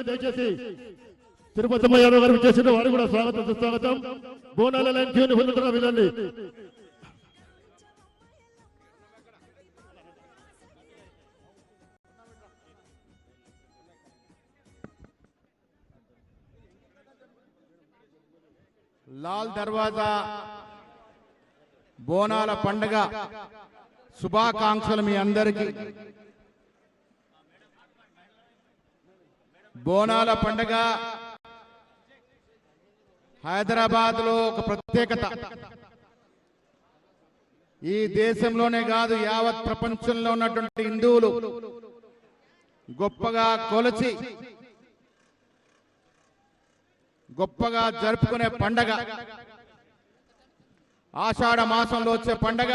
దయచేసి తిరుపతమ్మ యాదవ్ గారు చేసిన వారు కూడా స్వాగతం సుస్వాగతం. బోనాల లైన్ క్యూని పొందుతున్న వినండి. లాల్ దర్వాజా బోనాల పండుగ శుభాకాంక్షలు మీ అందరికీ. బోనాల పండుగ హైదరాబాద్ లో ఒక ప్రత్యేకత. ఈ దేశంలోనే కాదు యావత్ ప్రపంచంలో ఉన్నటువంటి హిందువులు గొప్పగా కొలిచి గొప్పగా జరుపుకునే పండగ. ఆషాఢ మాసంలో వచ్చే పండగ.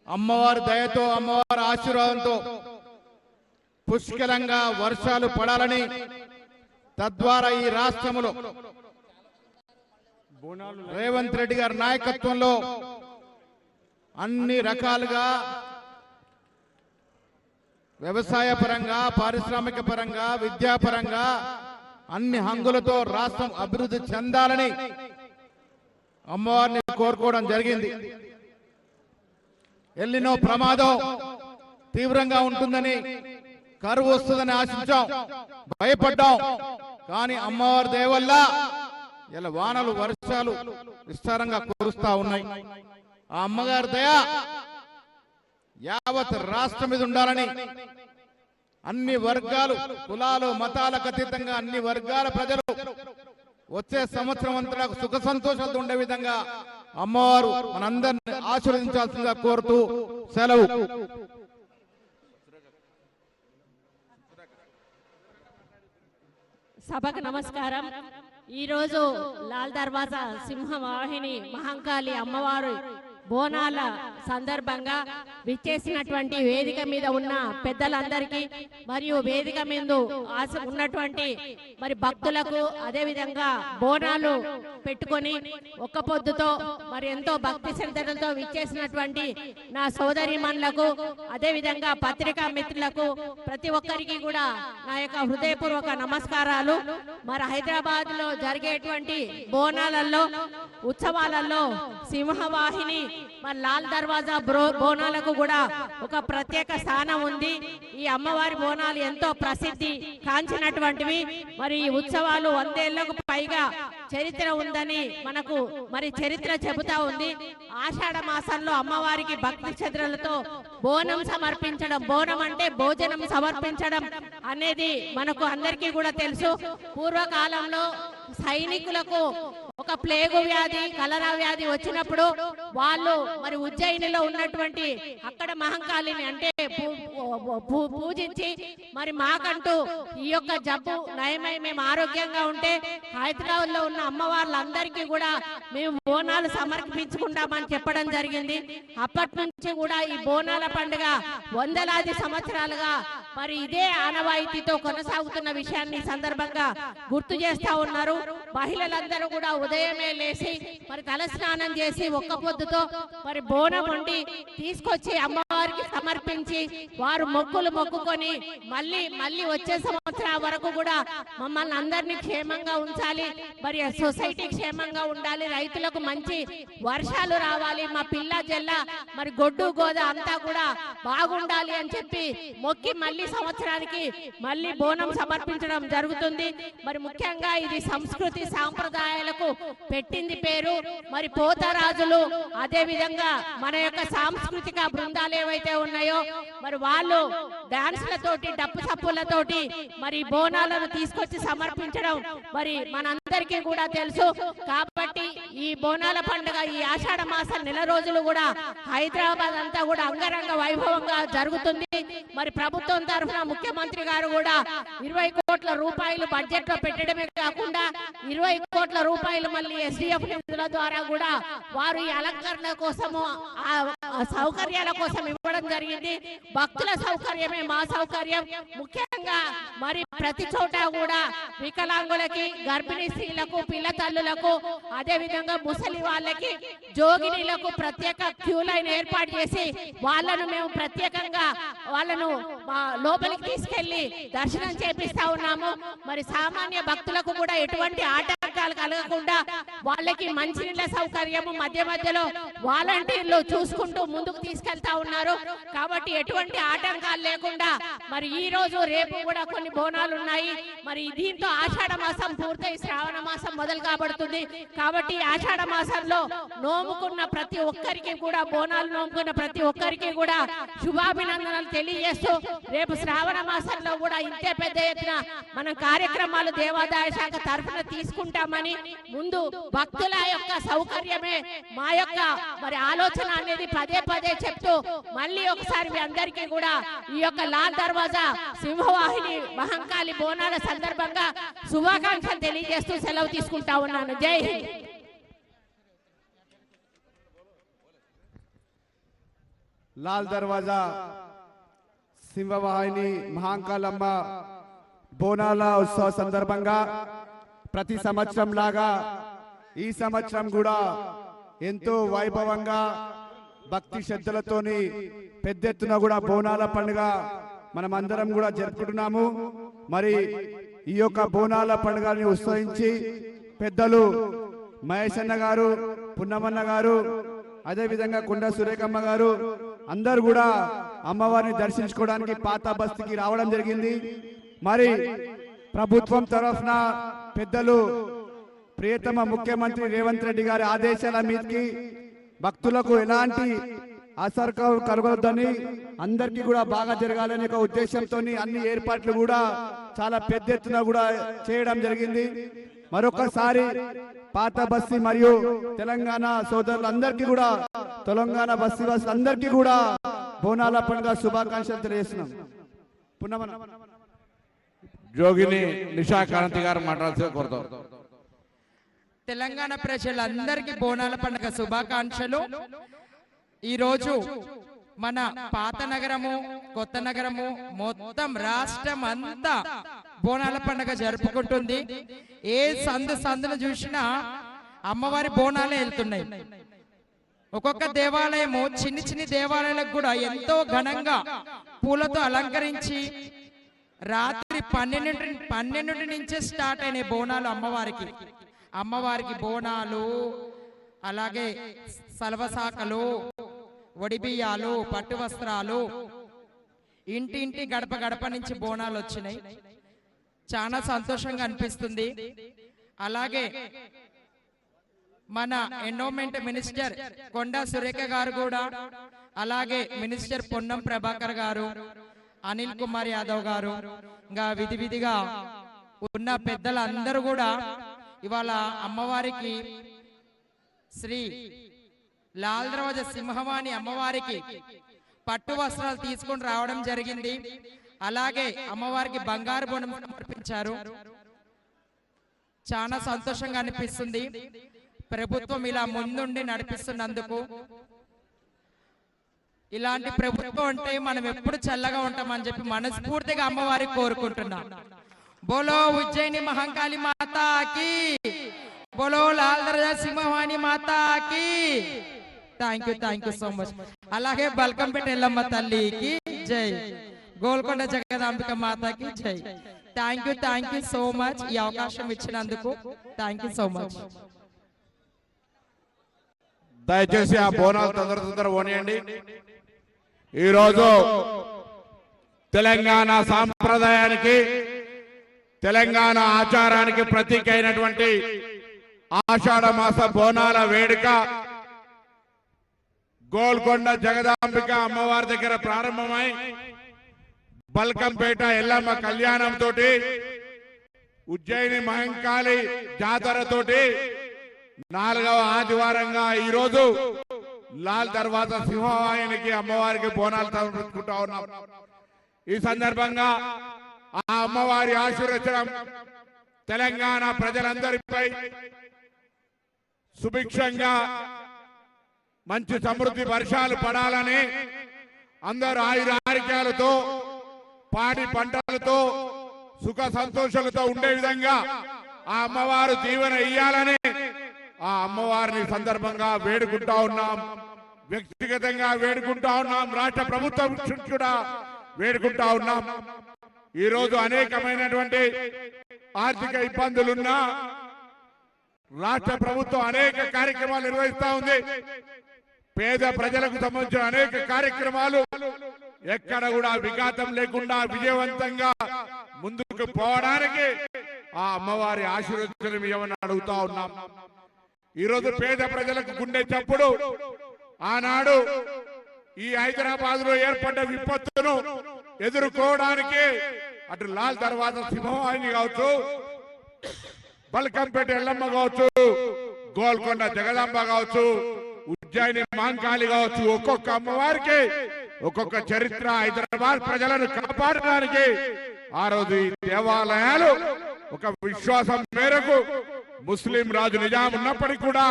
అమ్మవారి దయతో అమ్మవారి ఆశీర్వాదంతో పుష్కలంగా వర్షాలు పడాలని, తద్వారా ఈ రాష్ట్రంలో రేవంత్ రెడ్డి గారి నాయకత్వంలో అన్ని రకాలుగా వ్యవసాయ పరంగా, పారిశ్రామిక పరంగా, విద్యాపరంగా అన్ని హంగులతో రాష్ట్రం అభివృద్ధి చెందాలని అమ్మవారిని కోరుకోవడం జరిగింది. ఎల్లినో ప్రమాదం తీవ్రంగా ఉంటుందని, కరువు వస్తుందని ఆశించాం, భయపడ్డాం. కానీ అమ్మవారి దయ వల్ల ఇలా వానలు వర్షాలు విస్తారంగా కురుస్తా ఉన్నాయి. ఆ అమ్మగారి దయ యావత్ రాష్ట్రం మీద ఉండాలని అన్ని వర్గాలు, కులాలు, మతాలకు అతీతంగా అన్ని వర్గాల ప్రజలు వచ్చే సంవత్సరం అంతా సుఖ సంతోషాలతో ఉండే విధంగా అమ్మవారు మనందరినీ ఆశీర్వదించాల్సిందిగా కోరుతూ సెలవు. సభకు నమస్కారం. ఈరోజు లాల్ దర్వాజా సింహవాహిని మహంకాళి అమ్మవారు బోనాల సందర్భంగా విచ్చేసినటువంటి వేదిక మీద ఉన్న పెద్దలందరికీ మరియు వేదిక మీద ఉన్నటువంటి మరి భక్తులకు, అదే విధంగా బోనాలు పెట్టుకొని ఒక్క పొద్దుతో మరి ఎంతో భక్తి శ్రద్ధలతో విచ్చేసినటువంటి నా సోదరిమణులకు, అదే విధంగా పత్రికా మిత్రులకు ప్రతి ఒక్కరికి కూడా నా యొక్క హృదయపూర్వక నమస్కారాలు. మరి హైదరాబాద్ లో జరిగేటువంటి బోనాలలో, ఉత్సవాలలో సింహవాహిని మరి లాల్ దర్వాజా బోనాలకు కూడా ఒక ప్రత్యేక స్థానం ఉంది. ఈ అమ్మవారి బోనాలు ఎంతో ప్రసిద్ధి కాంచినటువంటివి. మరి ఈ ఉత్సవాలు 100 ఏళ్లకు పైగా చరిత్ర ఉందని మనకు మరి చరిత్ర చెబుతా ఉంది. ఆషాఢ మాసంలో అమ్మవారికి భక్తి శ్రద్ధలతో బోనం సమర్పించడం, బోనం అంటే భోజనం సమర్పించడం అనేది మనకు అందరికీ కూడా తెలుసు. పూర్వకాలంలో సైనికులకు ఒక ప్లేగు వ్యాధి, కలరా వ్యాధి వచ్చినప్పుడు వాళ్ళు మరి ఉజ్జయినిలో ఉన్నటువంటి అక్కడ మహంకాళిని అంటే పూజించి మరి మాకంటూ ఈ యొక్క జబ్బు నయమై మేము ఆరోగ్యంగా ఉంటే హైదరాబాద్ లో ఉన్న అమ్మవార్లందరికీ కూడా మేము బోనాలు సమర్పించుకుంటామని చెప్పడం జరిగింది. అప్పటి నుంచి కూడా ఈ బోనాల పండుగ వందలాది సంవత్సరాలుగా మరి ఇదే ఆనవాయితీతో కొనసాగుతున్న విషయాన్ని సందర్భంగా గుర్తు చేస్తా ఉన్నారు. మహిళలందరూ కూడా ఉదయమే లేచి మరి తలస్నానం చేసి ఒక్క పొద్దుతో మరి బోనం వండి తీసుకొచ్చి అమ్మవారికి సమర్పించి వారు మొక్కులు మొక్కుకొని మళ్ళీ వచ్చే సంవత్సరం వరకు కూడా మమ్మల్ని అందరినీ క్షేమంగా ఉంచాలి, మరి సొసైటీ క్షేమంగా ఉండాలి, రైతులకు మంచి వర్షాలు రావాలి, మా పిల్ల జల్ల మరి గొడ్డు గోద అంతా కూడా బాగుండాలి అని చెప్పి మొక్కి మళ్ళీ సంవత్సరానికి మళ్ళీ బోనం సమర్పించడం జరుగుతుంది. మరి ముఖ్యంగా ఇది సంస్కృతి సాంప్రదాయాలకు పెట్టింది పేరు. మరి పోతరాజులు, అదే విధంగా మన యొక్క సాంస్కృతిక బృందాలు ఏవైతే ఉన్నాయో మరి వాళ్ళు డాన్స్లతోటి, డప్పు చప్పులతోటి మరి బోనాలను తీసుకొచ్చి సమర్పించడం మరి మనందరికీ కూడా తెలుసు. కాబట్టి ఈ బోనాల పండుగ ఈ ఆషాఢ మాసం నెల రోజులు కూడా హైదరాబాద్ అంతా కూడా అంగరంగ వైభవంగా జరుగుతుంది. మరి ప్రభుత్వం తరఫున ముఖ్యమంత్రి గారు కూడా 20 కోట్ల రూపాయలు బడ్జెట్ లో పెట్టడమే కాకుండా 20 కోట్ల రూపాయలు మళ్ళీ SDF నిధుల ద్వారా కూడా వారు ఈ అలంకరణ కోసము ఆ సౌకర్యాల కోసం ఇవ్వడం జరిగింది. భక్తుల సౌకర్యమే మా సౌకర్యం. ముఖ్యంగా మరి ప్రతి చోట కూడా వికలాంగులకి, గర్భిణీ స్త్రీలకు, పిల్ల తల్లులకు, అదే విధంగా ముసలి వాళ్ళకి, జోగినీలకు ప్రత్యేక క్యూ లైన్ ఏర్పాటు చేసి వాళ్ళను మేము ప్రత్యేకంగా వాళ్ళను లోపలికి తీసుకెళ్లి దర్శనం చేపిస్తా ఉన్నాము. మరి సామాన్య భక్తులకు కూడా ఎటువంటి ఆటంకాలు కలగకుండా వాళ్ళకి మంచినీళ్ళ సౌకర్యము మధ్య మధ్యలో వాలంటీర్లు చూసుకుంటూ ముందుకు తీసుకెళ్తా ఉన్నారు. కాబట్టి ఎటువంటి ఆటంకాలు లేకుండా మరి ఈ రోజు రేపు కూడా కొన్ని బోనాలు ఉన్నాయి. మరి దీంతో ఆషాఢ మాసం పూర్తయి శ్రావణ మాసం మొదలు కాబడుతుంది. కాబట్టి ఆషాఢ మాసంలో నోముకున్న ప్రతి ఒక్కరికి కూడా, బోనాలు నోముకున్న ప్రతి ఒక్కరికి కూడా శుభాభినందనలు తెలియజేస్తూ రేపు శ్రావణ మాసంలో కూడా ఇంతే పెద్ద ఎత్తున మనం కార్యక్రమాలు దేవాదాయ శాఖ తరఫున తీసుకుంటామని, ముందు భక్తుల యొక్క సౌకర్యమే మా యొక్క మరి ఆలోచన అనేది పదే పదే చెప్తూ మళ్ళీ ఒకసారి మీ అందరికీ కూడా ఈ యొక్క లాల్ దర్వాజా సింహవాహిని మహంకాళి బోనాల సందర్భంగా శుభాకాంక్షలు తెలియజేస్తూ సెలవు తీసుకుంటా ఉన్నాను. జై హింద్. లాల్ దర్వాజా సింహవాహిని మహాంకాళమ్మ బోనాల ఉత్సవ సందర్భంగా ప్రతి సంవత్సరం లాగా ఈ సంవత్సరం కూడా ఎంతో వైభవంగా భక్తి శ్రద్ధలతోని పెద్ద ఎత్తున కూడా బోనాల పండుగ మనం అందరం కూడా జరుపుకుంటున్నాము. మరి ఈ యొక్క బోనాల పండుగని ఉత్సవించి పెద్దలు మహేష్ అన్న గారు, పున్నమన్న గారు, అదే విధంగా కొండ సురేఖమ్మ గారు అందరూ కూడా అమ్మవారిని దర్శించుకోవడానికి పాత బస్తీకి రావడం జరిగింది. మరి ప్రభుత్వం తరఫున పెద్దలు ప్రియతమ ముఖ్యమంత్రి రేవంత్ రెడ్డి గారి ఆదేశాల మీదకి భక్తులకు ఎలాంటి అసౌకర్యం కలగొద్దని, అందరికీ కూడా బాగా జరగాలనే ఒక ఉద్దేశంతో అన్ని ఏర్పాట్లు కూడా చాలా పెద్ద ఎత్తున కూడా చేయడం జరిగింది. మరొకసారి పాత బస్తీ మరియు తెలంగాణ సోదరులందరికీ కూడా, తెలంగాణ బస్తీ అందరికీ కూడా బోనాల పండుగ శుభాకాంక్షలు తెలియజేస్తున్నాం. జోగిని నిషా కాంతి గారు మాట్లాడాల్సి కోరుతాం. తెలంగాణ ప్రజలందరికీ బోనాల పండుగ శుభాకాంక్షలు. ఈరోజు మన పాత నగరము, కొత్త నగరము, మొత్తం రాష్ట్రం అంతా బోనాల పండుగ జరుపుకుంటుంది. ఏ సందును చూసినా అమ్మవారి బోనాలే వెళ్తున్నాయి. ఒక్కొక్క దేవాలయము చిన్ని దేవాలయాలకు కూడా ఎంతో ఘనంగా పూలతో అలంకరించి రాత్రి 12 నుంచే స్టార్ట్ అయినాయి బోనాలు అమ్మవారికి బోనాలు, అలాగే సలవసాకలు, వడిబియ్యాలు, పట్టు వస్త్రాలు, ఇంటింటి గడప నుంచి బోనాలు వచ్చినాయి. చాలా సంతోషంగా అనిపిస్తుంది. అలాగే మన ఎండోమెంట్ మినిస్టర్ కొండ సురేఖ గారు కూడా, అలాగే మినిస్టర్ పొన్నం ప్రభాకర్ గారు, అనిల్ కుమార్ యాదవ్ గారు, ఇంకా విధిగా ఉన్న పెద్దలందరూ కూడా ఇవాళ అమ్మవారికి శ్రీ లాల్ దర్వాజా సింహవాణి అమ్మవారికి పట్టు వస్త్రాలు తీసుకొని రావడం జరిగింది. అలాగే అమ్మవారికి బంగారు బోనం సమర్పించారు. చాలా సంతోషంగా అనిపిస్తుంది. ప్రభుత్వం ఇలా ముందుండి నడిపిస్తున్నందుకు. ఇలాంటి ప్రభుత్వం అంటే మనం ఎప్పుడు చల్లగా ఉంటామని చెప్పి మనస్ఫూర్తిగా అమ్మవారికి కోరుకుంటున్నాం. బోలో ఉజ్జయిని మహంకాళి మాతాకి, బోలో లాల్ దర్వాజా సింహవాణి మాతాకి. Thank you so much. అలాగే బల్కంపేట ఎల్లమ్మ తల్లికి జై, గోల్కొండ జగదాంబిక మాతాకి జై. Thank you so much. ఈ అవకాశం ఇచ్చినందుకు థ్యాంక్ యూ సో మచ్. దయచేసి ఆ బోనాలు తొందర పోనీయండి. ఈరోజు తెలంగాణ సాంప్రదాయానికి, తెలంగాణ ఆచారానికి ప్రతీక అయినటువంటి ఆషాఢ మాస బోనాల వేడుక గోల్కొండ జగదాంబిక అమ్మవారి దగ్గర ప్రారంభమై బల్కంపేట ఎల్లమ్మ కళ్యాణంతో, ఉజ్జయిని మహంకాళి జాతరతోటి 4వ ఆదివారంగా ఈరోజు లాల్ దర్వాజా సింహవాహినికి అమ్మవారికి బోనాలు సమర్పించుకుంటా ఉన్నాం. ఈ సందర్భంగా ఆ అమ్మవారి ఆశీర్వచనం తెలంగాణ ప్రజలందరిపై సుభిక్షంగా మంచి సమృద్ధి వర్షాలు పడాలని, అందరూ ఆయురారోగ్యాలతో పాడి పంటలతో సుఖ సంతోషాలతో ఉండే విధంగా ఆ అమ్మవారు దీవెన ఇయ్యాలని ఆ అమ్మవారిని సందర్భంగా వేడుకుంటా ఉన్నాం. వ్యక్తిగతంగా వేడుకుంటా ఉన్నాం, రాష్ట్ర ప్రభుత్వం కూడా వేడుకుంటా ఉన్నాం. ఈ రోజు అనేకమైనటువంటి ఆర్థిక ఇబ్బందులున్నా రాష్ట్ర ప్రభుత్వం అనేక కార్యక్రమాలు నిర్వహిస్తా ఉంది. పేద ప్రజలకు సంబంధించిన అనేక కార్యక్రమాలు ఎక్కడ కూడా విఘాతం లేకుండా విజయవంతంగా ముందుకు పోవడానికి ఆ అమ్మవారి ఆశీర్వచనం ఏమని అడుగుతా ఉన్నాం. ఈరోజు పేద ప్రజలకు గుండె చప్పుడు ఆనాడు ఈ హైదరాబాద్ లో ఏర్పడ్డ విపత్తును ఎదుర్కోవడానికి అటు లాల్ దర్వాజా సింహవాహిని కావచ్చు, బల్కంపేట ఎల్లమ్మ కావచ్చు, గోల్కొండ జగదాంబ కావచ్చు, ఉజ్జయిని మాంకాళి కావచ్చు, ఒక్కొక్క అమ్మవారికి ఒక్కొక్క చరిత్ర. హైదరాబాద్ ప్రజలను కాపాడడానికి ఆ రోజు ఈ దేవాలయాలు ఒక విశ్వాసం మేరకు ముస్లిం రాజు నిజాం ఉన్నప్పటికీ కూడా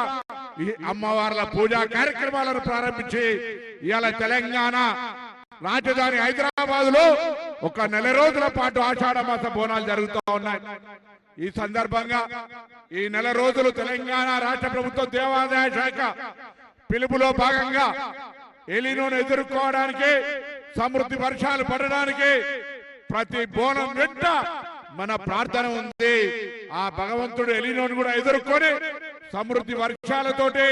ఈ అమ్మవార్ల పూజా కార్యక్రమాలను ప్రారంభించి ఇవాళ తెలంగాణ రాజధాని హైదరాబాద్ లో ఒక నెల రోజుల పాటు ఆషాఢ మాస బోనాలు జరుగుతూ ఉన్నాయి. ఈ సందర్భంగా ఈ నెల రోజులు తెలంగాణ రాష్ట్ర ప్రభుత్వ దేవాదాయ శాఖ పిలుపులో భాగంగా ఎలినోను ఎదుర్కోవడానికి, సమృద్ధి వర్షాలు పడడానికి ప్రతి బోనం వెంట మన ప్రార్థన ఉంది. ఆ భగవంతుడు ఎలినోను కూడా ఎదుర్కొని సమృద్ధి వర్షాలతోటి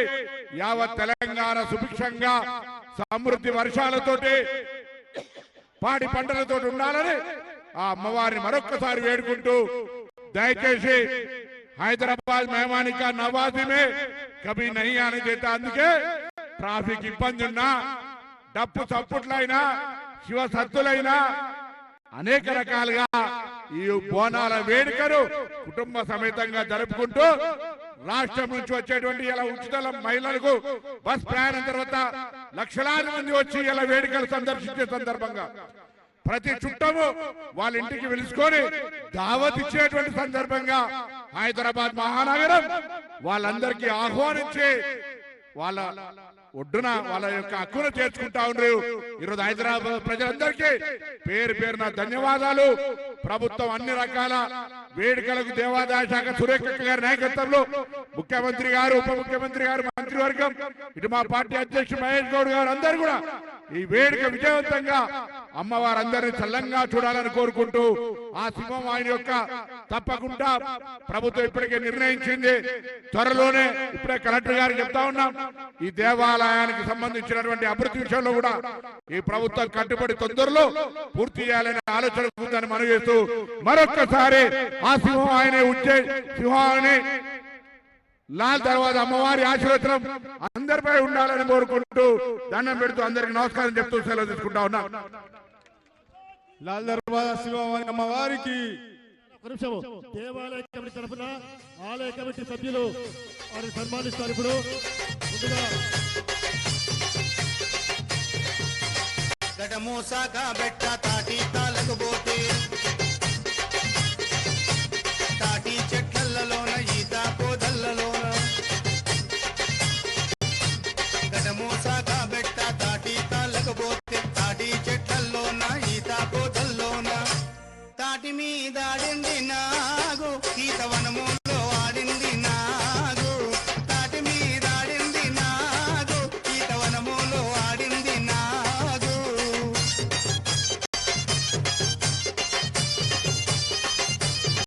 యావత్ తెలంగాణ సుభిక్షంగా సమృద్ధి వర్షాలతోటి పాడి పంటలతో ఉండాలని ఆ అమ్మవారిని మరొక్కసారి వేడుకుంటూ, దయచేసి హైదరాబాద్ మెహమాని కా నవాజీ మే కభీ నహీ ఆనే దేతా. అందుకే ట్రాఫిక్ ఇబ్బంది ఉన్నా, డప్పు చప్పుట్లైనా, శివ సత్తులైనా అనేక రకాలుగా ఈ బోనాల వేడుకను కుటుంబ సమేతంగా జరుపుకుంటూ రాష్ట్రం నుంచి వచ్చేటువంటి ఇలా ఉచిత మహిళలకు బస్ ప్రయాణం తర్వాత లక్షలాది మంది వచ్చి ఇలా వేడుకలు సందర్శించే సందర్భంగా ప్రతి చుట్టము వాళ్ళ ఇంటికి పిలుచుకొని దావత్ ఇచ్చేటువంటి సందర్భంగా హైదరాబాద్ మహానగరం వాళ్ళందరికీ ఆహ్వానించి వాళ్ళ ఒడ్డున వాళ్ళ యొక్క హక్కును చేర్చుకుంటా ఉన్నారు. ఈరోజు హైదరాబాద్ ప్రజలందరికీ పేరు పేరున ధన్యవాదాలు. ప్రభుత్వం అన్ని రకాల వేడుకలకు దేవాదాయ శాఖ సురేఖ గారి నాయకత్వంలో ముఖ్యమంత్రి గారు, ఉప ముఖ్యమంత్రి గారు, మంత్రివర్గం, ఇటు మా పార్టీ అధ్యక్షుడు మహేష్ గౌడ్ గారు అందరూ కూడా ఈ వేడుక విజయవంతంగా అమ్మవారందరినీ చల్లంగా చూడాలని కోరుకుంటూ ఆ సింహం ఆయన యొక్క తప్పకుండా ప్రభుత్వం ఇప్పటికే నిర్ణయించింది. త్వరలోనే ఇప్పుడే కలెక్టర్ గారు చెప్తా ఉన్నాం, ఈ దేవాలయానికి సంబంధించినటువంటి అభివృద్ధి విషయంలో కూడా ఈ ప్రభుత్వం కట్టుబడి తొందరలో పూర్తి చేయాలనే ఆలోచన ఉందని మనం చేస్తూ మరొక్కసారి ఆ సింహం ఆయనే సింహాన్ని లాల్ దర్వాజా అమ్మవారి ఆశీర్వచనం అందరిపై ఉండాలని కోరుకుంటూ దండం పెడుతూ అందరికి నమస్కారం చెప్తూ సెలవు తీసుకుంటా ఉన్నా. లాల్ దర్వాజా సింహవాహిని అమ్మవారికి దేవాలయ కమిటీ తరఫున ఆలయ కమిటీ సభ్యులు వారిని సన్మానిస్తారు. ఇప్పుడు ముందుగా గడమోసాగా బెట్ట తాటి తాలకు పోతే తాటి చెట్లలోన